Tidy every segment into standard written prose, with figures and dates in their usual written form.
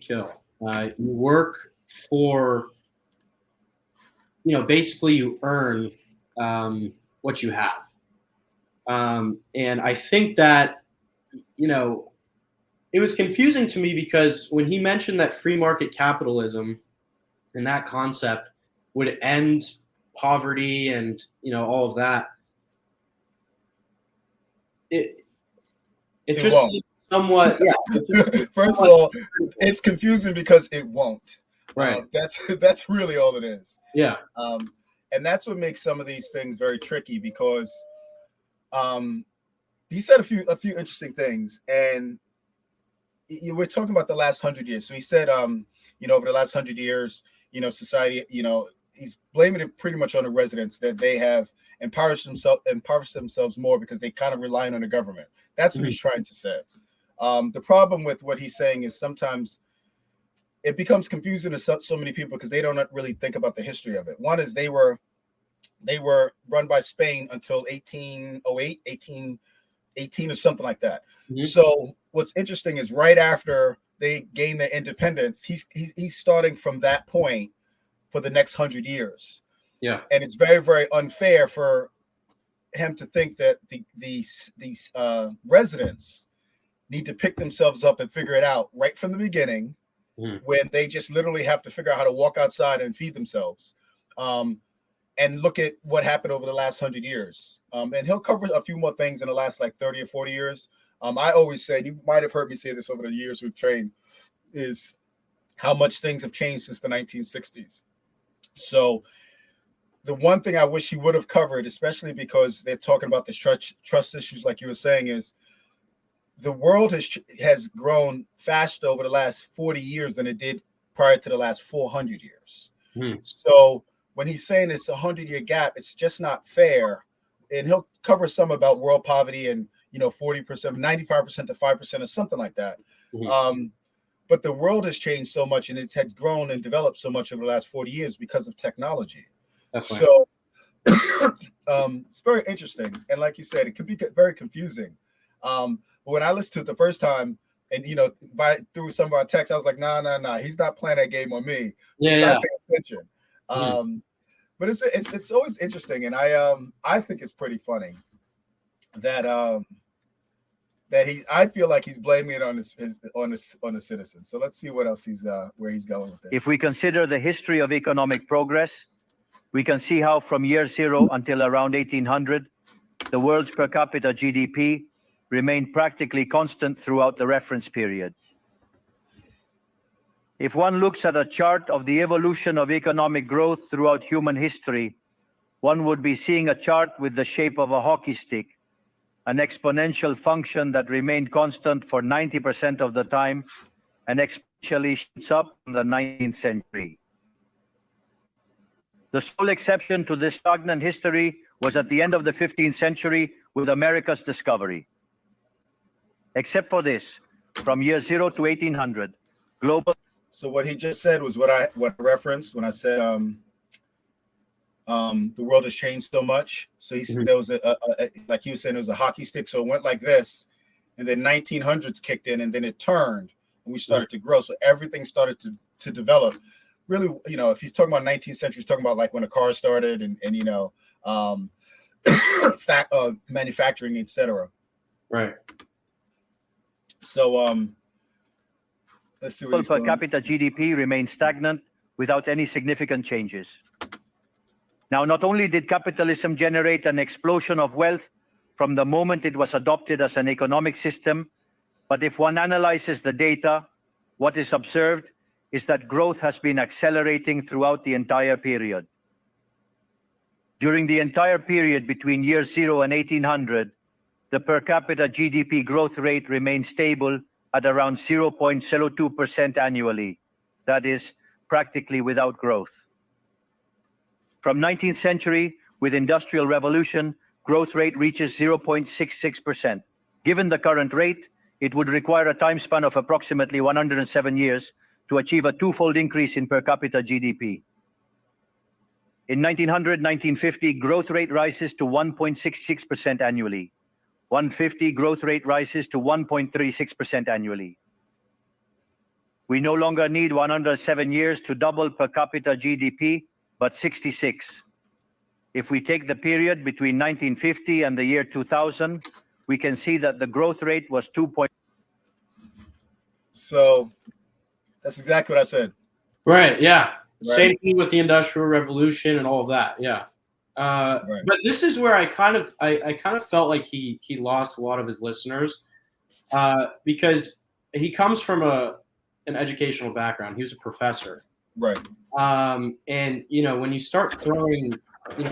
kill. You work for, basically you earn what you have. And I think that, it was confusing to me because when he mentioned that free market capitalism and that concept would end poverty and, all of that, it just won't. seems somewhat, First of all, it's confusing because it won't. Right. That's really all it is. Yeah. And that's what makes some of these things very tricky because he said a few interesting things, and we're talking about the last 100 years. So he said, over the last 100 years, society, he's blaming it pretty much on the residents that they have impoverished themselves more because they kind of rely on the government. That's what he's trying to say. The problem with what he's saying is sometimes it becomes confusing to so many people because they don't really think about the history of it. One is they were run by Spain until 1808, 1818 or something like that. Mm-hmm. So what's interesting is right after they gain their independence, he's starting from that point for the next 100 years. Yeah. And it's very, very unfair for him to think that these residents need to pick themselves up and figure it out right from the beginning, when they just literally have to figure out how to walk outside and feed themselves. And look at what happened over the last 100 years. And he'll cover a few more things in the last 30 or 40 years. I always say, you might have heard me say this over the years we've trained, is how much things have changed since the 1960s. So the one thing I wish he would have covered, especially because they're talking about the trust issues, like you were saying, is the world has grown faster over the last 40 years than it did prior to the last 400 years. So when he's saying it's a 100-year gap, it's just not fair. And he'll cover some about world poverty and 40%, 95% to 5% or something like that. But the world has changed so much, and it had grown and developed so much over the last 40 years because of technology. So it's very interesting. And like you said, it can be very confusing. But when I listened to it the first time, and through some of our texts, I was like, nah, he's not playing that game on me. He's not paying attention. But it's always interesting, and I think it's pretty funny that I feel like he's blaming it on the citizens. So let's see what else where he's going with this. If we consider the history of economic progress, we can see how from year zero until around 1800, the world's per capita GDP remained practically constant throughout the reference period. If one looks at a chart of the evolution of economic growth throughout human history, one would be seeing a chart with the shape of a hockey stick, an exponential function that remained constant for 90% of the time and exponentially shoots up in the 19th century. The sole exception to this stagnant history was at the end of the 15th century with America's discovery. Except for this, from year 0 to 1800, global... So what he just said was what I referenced when I said the world has changed so much. So he said there was like he was saying, it was a hockey stick. So it went like this, and then 1900s kicked in, and then it turned, and we started to grow. So everything started to develop. Really, if he's talking about 19th century, he's talking about like when a car started and manufacturing, etc. Right. So let's see what per capita GDP remained stagnant without any significant changes. Now, not only did capitalism generate an explosion of wealth from the moment it was adopted as an economic system, but if one analyzes the data, what is observed is that growth has been accelerating throughout the entire period. During the entire period between year 0 and 1800, the per capita GDP growth rate remained stable at around 0.02% annually, that is, practically without growth. From 19th century, with Industrial Revolution, growth rate reaches 0.66%. Given the current rate, it would require a time span of approximately 107 years to achieve a twofold increase in per capita GDP. In 1900-1950, growth rate rises to 1.66% annually. 150, growth rate rises to 1.36% annually. We no longer need 107 years to double per capita GDP, but 66. If we take the period between 1950 and the year 2000, we can see that the growth rate was 2. So that's exactly what I said. Right. Yeah. Right. Same thing with the Industrial Revolution and all of that. Yeah. Right. But this is where I kind of felt like he lost a lot of his listeners because he comes from an educational background. He was a professor. Right. And when you start throwing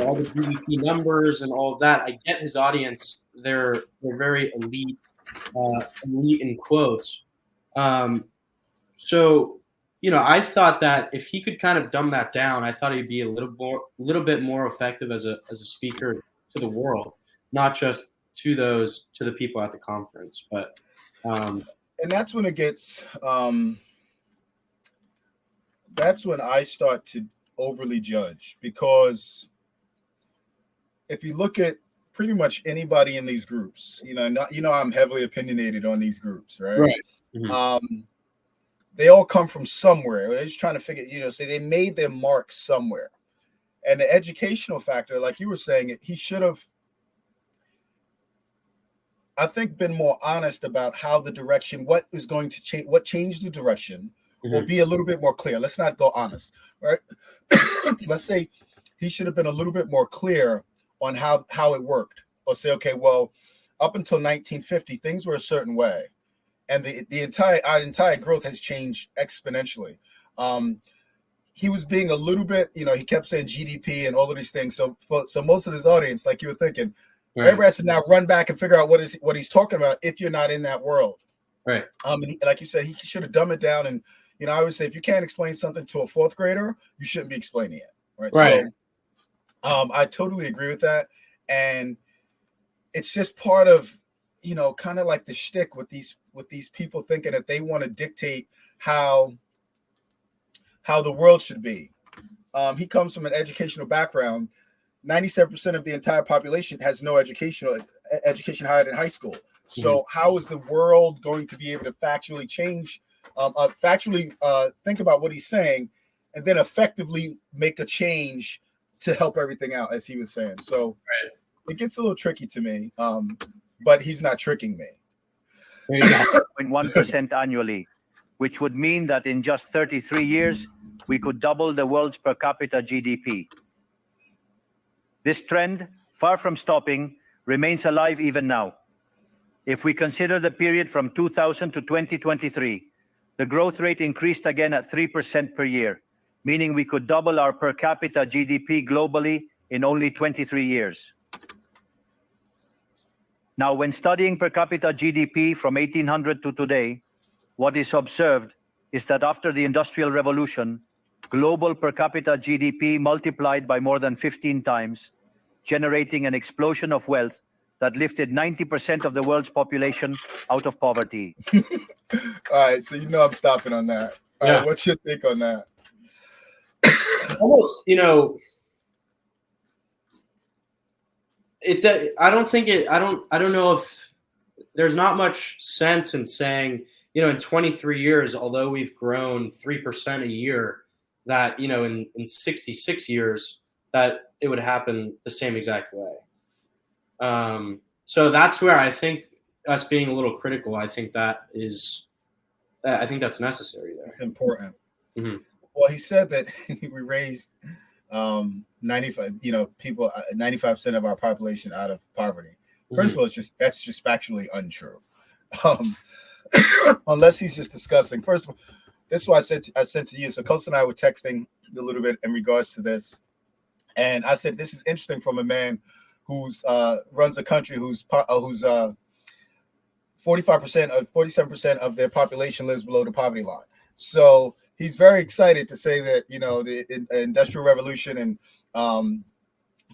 all the GDP numbers and all of that, I get his audience. They're very elite in quotes. So I thought that if he could kind of dumb that down, I thought he'd be a little bit more effective as a speaker to the world, not just to the people at the conference. But and that's when it gets. That's when I start to overly judge, because if you look at pretty much anybody in these groups, I'm heavily opinionated on these groups, right? Right. Mm-hmm. They all come from somewhere. They're just trying to figure, say they made their mark somewhere. And the educational factor, like you were saying, he should have, I think, been more honest about how the direction, what is going to change, what changed the direction, or be a little bit more clear. Let's not go honest, right? Let's say he should have been a little bit more clear on how it worked, or say, okay, well, up until 1950, things were a certain way, and our entire growth has changed exponentially. He was being a little bit, he kept saying GDP and all of these things. So most of his audience, like you were thinking, everybody has to now run back and figure out what he's talking about if you're not in that world. Right. And like you said, he should have dumbed it down. And I always say, if you can't explain something to a fourth grader, you shouldn't be explaining it. Right. Right. So I totally agree with that. And it's just part of, kind of like the shtick with these people thinking that they want to dictate how the world should be. He comes from an educational background. 97% of the entire population has no education higher than high school. So how is the world going to be able to factually change, think about what he's saying, and then effectively make a change to help everything out, as he was saying? So it gets a little tricky to me, but he's not tricking me. 1% annually, which would mean that in just 33 years, we could double the world's per capita GDP. This trend, far from stopping, remains alive even now. If we consider the period from 2000 to 2023, the growth rate increased again at 3% per year, meaning we could double our per capita GDP globally in only 23 years. Now, when studying per capita GDP from 1800 to today, what is observed is that after the Industrial Revolution, global per capita GDP multiplied by more than 15 times, generating an explosion of wealth that lifted 90% of the world's population out of poverty. All right, so I'm stopping on that. All right, what's your take on that? Almost, I don't know if there's not much sense in saying, in 23 years, although we've grown 3% a year, that, in 66 years, that it would happen the same exact way. So that's where I think us being a little critical, I think that's necessary there. It's important. Mm-hmm. Well, he said that we raised 95, people, 95% of our population out of poverty. First of all, that's just factually untrue. Unless he's just discussing. First of all, this is what I said to you. So Kosta and I were texting a little bit in regards to this, and I said this is interesting from a man who's runs a country who's 45% or 47% of their population lives below the poverty line. So he's very excited to say that the Industrial Revolution and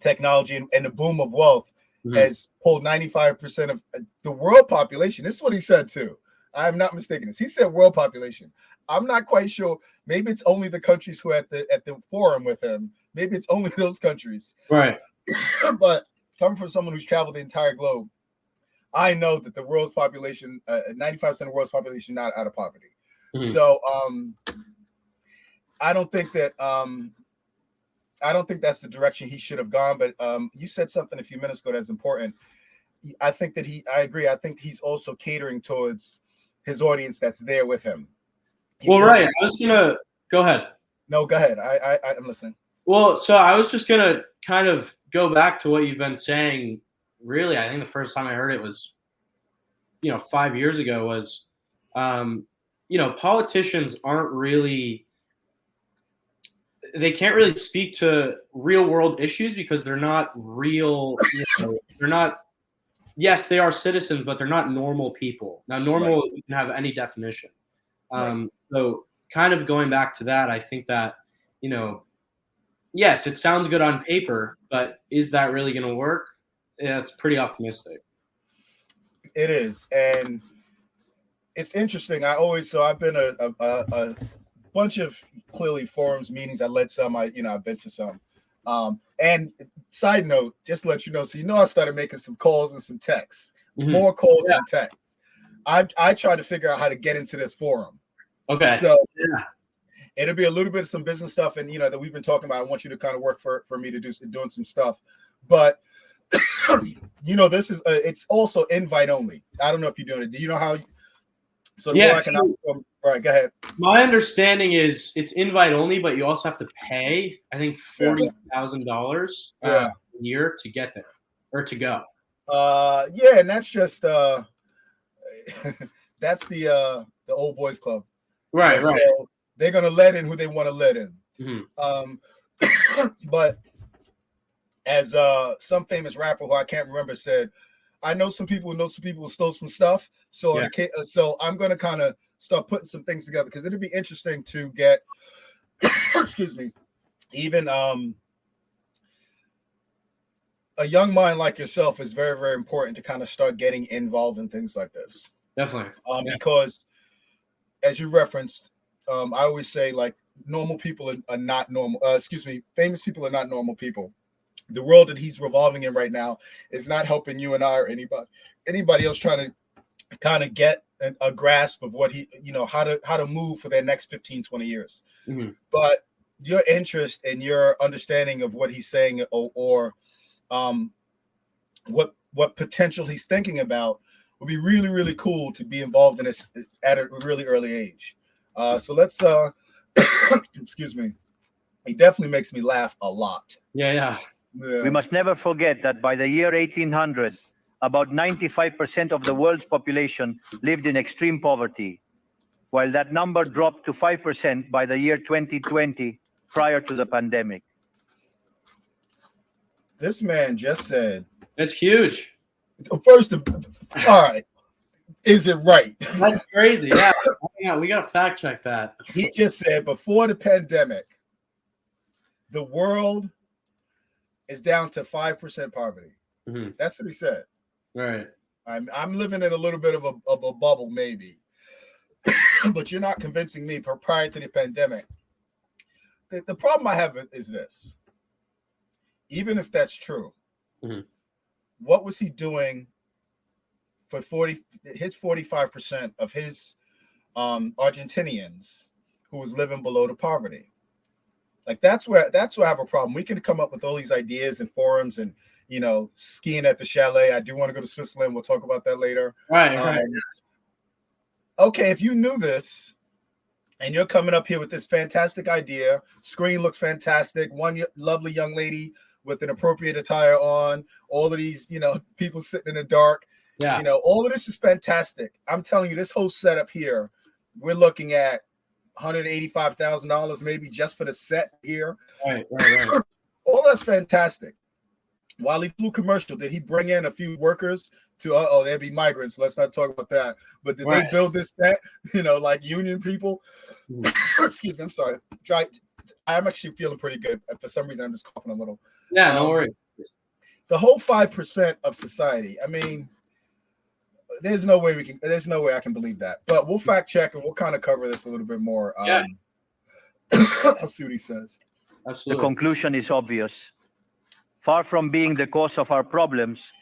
technology and the boom of wealth has pulled 95% of the world population. This is what he said too. I am not mistaken. He said world population. I'm not quite sure. Maybe it's only the countries who are at the forum with him. Maybe it's only those countries. Right. But coming from someone who's traveled the entire globe, I know that the world's population, 95% of the world's population, not out of poverty. Mhm. So I don't think that's the direction he should have gone. But you said something a few minutes ago that's important. I think that I agree. I think he's also catering towards his audience that's there with him. Well, right. I was gonna go ahead. No, go ahead. I'm listening. Well, so I was just gonna kind of go back to what you've been saying. Really, I think the first time I heard it was, 5 years ago. Was, politicians aren't really. They can't really speak to real world issues because they're not real. They're not. Yes, they are citizens, but they're not normal people. Now, normal you can have any definition. So, kind of going back to that, I think that yes, it sounds good on paper, but is that really going to work? Yeah, it's pretty optimistic. It is, and it's interesting. I've been a bunch of clearly forums meetings. I led some. I've been to some. And side note, just to let you know, so I started making some calls and some texts, more calls than texts. I tried to figure out how to get into this forum. Okay. So it'll be a little bit of some business stuff, and that we've been talking about. I want you to kind of work for me to doing some stuff, but this is it's also invite only. I don't know if you're doing it. Do you know how? So yes. All right, go ahead. My understanding is it's invite only, but you also have to pay, I think, $40,000 a year to get there or to go. And that's just that's the old boys club. Right. So they're gonna let in who they want to let in. Mm-hmm. But as some famous rapper who I can't remember said, I know some people who stole some stuff. So so I'm gonna kind of start putting some things together because it'd be interesting to get excuse me, even a young mind like yourself is very, very important to kind of start getting involved in things like this. Definitely. Because as you referenced, I always say like normal people are not normal. Famous people are not normal people. The world that he's revolving in right now is not helping you and I or anybody else trying to kind of get a grasp of what he, how to move for their next 15, 20 years. Mm-hmm. But your interest and your understanding of what he's saying or what potential he's thinking about would be really, really cool to be involved in this at a really early age. So let's excuse me. He definitely makes me laugh a lot. Yeah. We must never forget that by the year 1800, about 95% of the world's population lived in extreme poverty, while that number dropped to 5% by the year 2020, prior to the pandemic. This man just said... That's huge. First of all right. Is it right? That's crazy. Yeah, we got to fact check that. He just said before the pandemic, the world is down to 5% poverty. Mm-hmm. That's what he said. Right. I'm living in a little bit of a bubble, maybe. But you're not convincing me prior to the pandemic. The problem I have is this. Even if that's true, what was he doing for his 45% of his Argentinians who was living below the poverty? Like that's where I have a problem. We can come up with all these ideas and forums and skiing at the chalet. I do want to go to Switzerland. We'll talk about that later. Right. Okay, if you knew this and you're coming up here with this fantastic idea, screen looks fantastic, one lovely young lady with an appropriate attire on, all of these, people sitting in the dark. Yeah. All of this is fantastic. I'm telling you, this whole setup here, we're looking at $185,000 maybe just for the set here. Right. All that's fantastic. While he flew commercial, did he bring in a few workers to, there'd be migrants. Let's not talk about that. But did they build this set, like union people? Excuse me, I'm sorry. I'm actually feeling pretty good. For some reason, I'm just coughing a little. Yeah, no worries. The whole 5% of society, I mean, there's no way I can believe that. But we'll fact check and we'll kind of cover this a little bit more. I'll see what he says. Absolutely. The conclusion is obvious. Far from being the cause of our problems,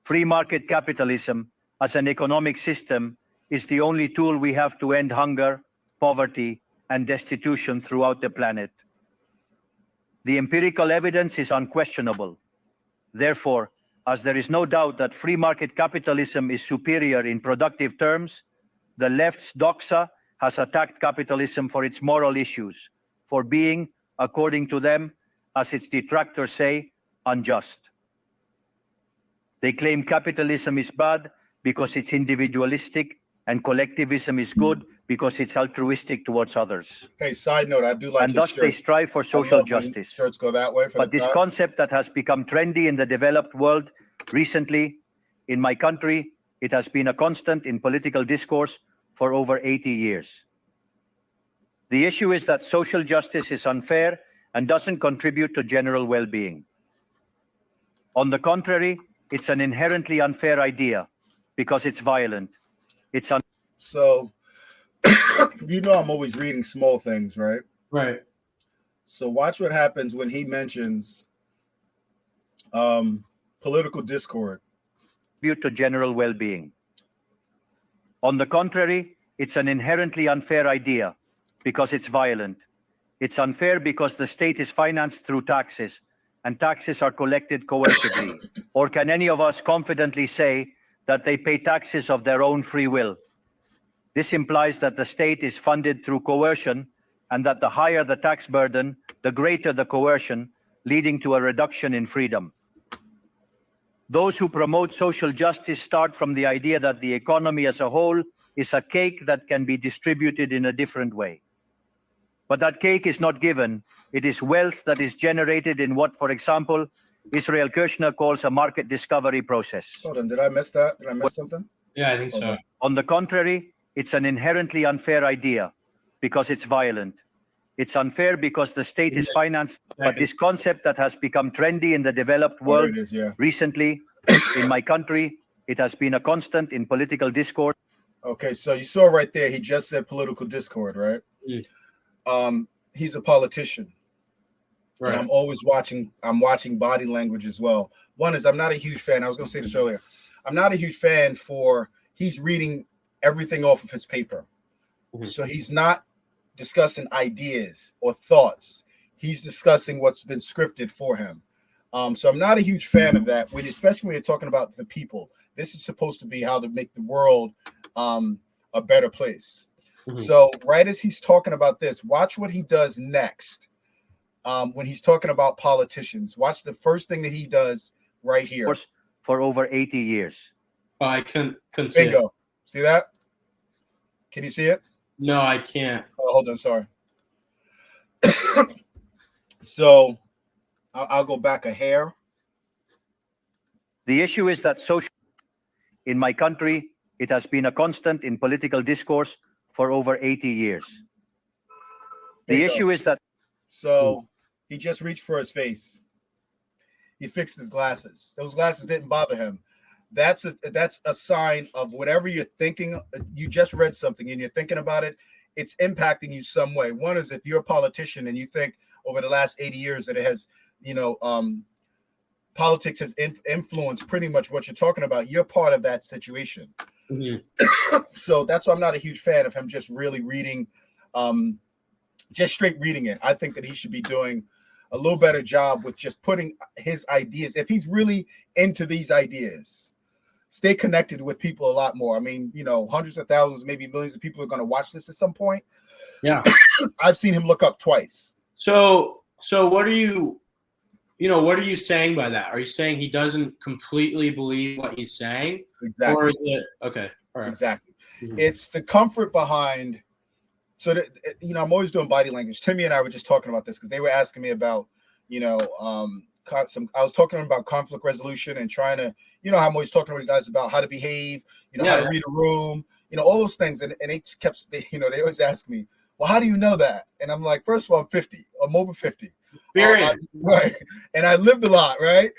free market capitalism as an economic system is the only tool we have to end hunger, poverty, and destitution throughout the planet. The empirical evidence is unquestionable. Therefore, as there is no doubt that free market capitalism is superior in productive terms, the left's doxa has attacked capitalism for its moral issues, for being, according to them, as its detractors say, unjust. They claim capitalism is bad because it's individualistic and collectivism is good because it's altruistic towards others. Hey, side note, I do like And his thus shirt. they strive for social justice. Shirts go that way. But this concept that has become trendy in the developed world recently, in my country, it has been a constant in political discourse for over 80 years. The issue is that social justice is unfair and doesn't contribute to general well-being. On the contrary, it's an inherently unfair idea because it's violent. So, you know, I'm always reading small things, right? Right. So watch what happens when he mentions political discord. To general well-being. On the contrary, it's an inherently unfair idea because it's violent. It's unfair because the state is financed through taxes, and taxes are collected coercively. Or can any of us confidently say that they pay taxes of their own free will? This implies that the state is funded through coercion, and that the higher the tax burden, the greater the coercion, leading to a reduction in freedom. Those who promote social justice start from the idea that the economy as a whole is a cake that can be distributed in a different way. But that cake is not given. It is wealth that is generated in what, for example, Israel Kirchner calls a market discovery process. Hold on, did I miss that? Did I miss something? Yeah, I think so. On the contrary, it's an inherently unfair idea because it's violent. It's unfair because the state is financed, but this concept that has become trendy in the developed world recently, in my country, it has been a constant in political discourse. Okay, so you saw right there, he just said political discord, right? He's a politician. Right. And I'm watching body language as well. One is I'm not a huge fan. I was going to say this earlier. I'm not a huge fan he's reading everything off of his paper. So he's not discussing ideas or thoughts. He's discussing what's been scripted for him. So I'm not a huge fan of that, especially when you're talking about the people. This is supposed to be how to make the world a better place. So right as he's talking about this, watch what he does next. When he's talking about politicians, watch the first thing that he does right here. For over 80 years. I couldn't see it. Bingo. See that? Can you see it? No, I can't. Oh, hold on. Sorry. So I'll go back a hair. The issue is that in my country, it has been a constant in political discourse for over 80 years. The issue is that. So he just reached for his face. He fixed his glasses. Those glasses didn't bother him. That's a sign of whatever you're thinking. You just read something and you're thinking about it. It's impacting you some way. One is if you're a politician and you think over the last 80 years that it has, politics has influenced pretty much what you're talking about. You're part of that situation. So that's why I'm not a huge fan of him just really reading, just straight reading it. I think that he should be doing a little better job with just putting his ideas. If he's really into these ideas, stay connected with people a lot more. I mean, hundreds of thousands, maybe millions of people are going to watch this at some point. Yeah. I've seen him look up twice. So what are you saying by that? Are you saying he doesn't completely believe what he's saying? Exactly. Or is it okay? All right. Exactly. It's the comfort behind. So that, I'm always doing body language. Timmy and I were just talking about this because they were asking me about, I was talking to them about conflict resolution and trying to, how I'm always talking to you guys about how to behave, how to read a room, all those things. And they kept, they always ask me, well, how do you know that? And I'm like, first of all, I'm 50. I'm over 50. Experience. Right. And I lived a lot, right?